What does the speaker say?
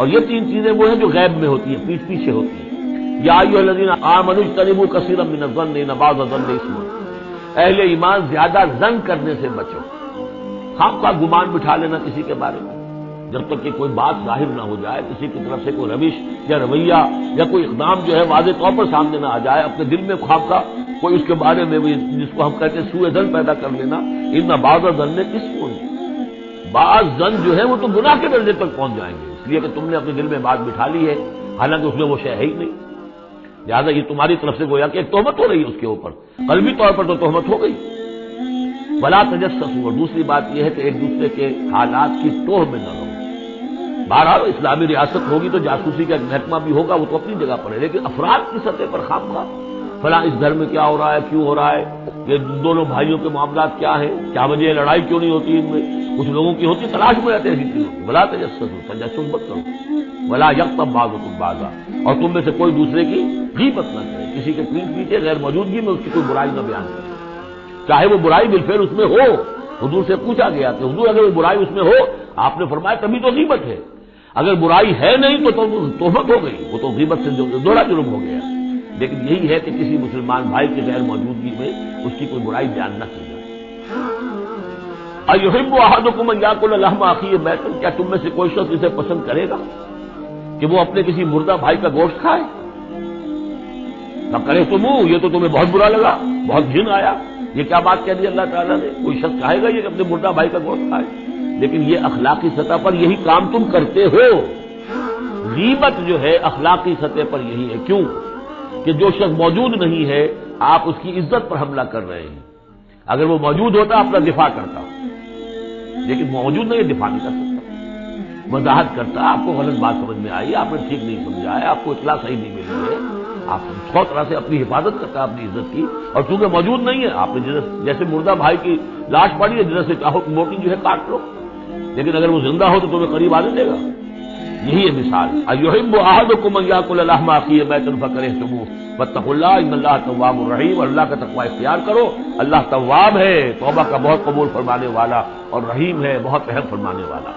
اور یہ تین چیزیں وہ ہیں جو غیب میں ہوتی ہیں، پیچھے پیچھے ہوتی ہیں۔ یا ایھا الذین آمنوا اجتنبوا کثیرا من الظن ان بعض الظن اثم، اہل ایمان زیادہ ظن کرنے سے بچو، خام خواہ گمان بٹھا لینا کسی کے بارے میں، جب تک کہ کوئی بات ظاہر نہ ہو جائے، کسی کی طرف سے کوئی روش یا رویہ یا کوئی اقدام جو ہے واضح طور پر سامنے نہ آ جائے، اپنے دل میں خام خواہ کوئی اس کے بارے میں بھی جس کو ہم کہتے ہیں سوء ظن پیدا کر لینا، ان بعض الظن اثم، بعض ظن جو ہے وہ تو گناہ کے درجے تک پہنچ جائیں گے، اس لیے کہ تم نے اپنے دل میں بات بٹھا لی ہے حالانکہ اس میں وہ شے ہے ہی نہیں، لہٰذا یہ تمہاری طرف سے گویا کہ ایک تہمت ہو رہی ہے اس کے اوپر، قلبی طور پر تو تہمت ہو گئی۔ ولا تجسسوا، اور دوسری بات یہ ہے کہ ایک دوسرے کے حالات کی توہ میں نہ رہو۔ بہرحال اسلامی ریاست ہوگی تو جاسوسی کا ایک محکمہ بھی ہوگا، وہ تو اپنی جگہ پر ہے، لیکن افراد کی سطح پر خام خواہ فلاں اس گھر میں کیا ہو رہا ہے، کیوں ہو رہا ہے، یہ دونوں بھائیوں کے معاملات کیا ہیں، کیا وجہ ہے، لڑائی کیوں نہیں ہوتی ان میں، کچھ لوگوں کی ہوتی، تلاش میں رہتے ہیں ایسی چیزوں کی۔ ولا تجسسوا، تجسس مت کرو، ولا یغتب بعضکم بعضا، اور تم میں سے کوئی دوسرے کی غیبت نہ کرے، کسی کے پیٹھ پیچھے غیر موجودگی میں اس کی کوئی برائی نہ بیان کرے، چاہے وہ برائی بالفعل اس میں ہو۔ حضور سے پوچھا گیا کہ حضور اگر وہ برائی اس میں ہو، آپ نے فرمایا تبھی تو غیبت ہے، اگر برائی ہے نہیں تو تہمت ہو گئی، وہ تو غیبت سے دوہرا جرم ہو گیا۔ لیکن یہی ہے کہ کسی مسلمان بھائی کی غیر موجودگی میں اس کی کوئی برائی بیان نہ کی جائے۔ ایحب احدکم ان یاکل لحم اخیہ میتا، کیا تم میں سے کوئی شخص اسے پسند کرے گا کہ وہ اپنے کسی مردہ بھائی کا گوشت کھائے؟ نہ کرے تم، یہ تو تمہیں بہت برا لگا، بہت گھن آیا، یہ کیا بات کہہ دی اللہ تعالیٰ نے، کوئی شخص چاہے گا یہ کہ اپنے مردہ بھائی کا گوشت کھائے؟ لیکن یہ اخلاقی سطح پر یہی کام تم کرتے ہو، غیبت جو ہے اخلاقی سطح پر یہی ہے۔ کیوں کہ جو شخص موجود نہیں ہے آپ اس کی عزت پر حملہ کر رہے ہیں، اگر وہ موجود ہوتا اپنا دفاع کرتا، لیکن موجود نہیں، دفاع نہیں کر سکتا، وضاحت کرتا، آپ کو غلط بات سمجھ میں آئی، آپ نے ٹھیک نہیں سمجھا ہے، آپ کو اطلاع صحیح نہیں ملی ہے، آپ سو طرح سے اپنی حفاظت کرتا ہے اپنی عزت کی، اور چونکہ موجود نہیں ہے آپ نے جیسے مردہ بھائی کی لاش پڑی ہے جیسے چاہو موٹی جو ہے کاٹ لو، لیکن اگر وہ زندہ ہو تو تمہیں قریب آنے دے گا۔ یہی ہے مثال۔ ایحب احدکم ان یاکل لحم اخیہ میتا فکرہتموہ واتقوا اللہ ان اللہ تواب الرحیم، اور اللہ کا تقوی اختیار کرو، اللہ تواب ہے، توبہ کا بہت قبول فرمانے والا، اور رحیم ہے، بہت رحم فرمانے والا۔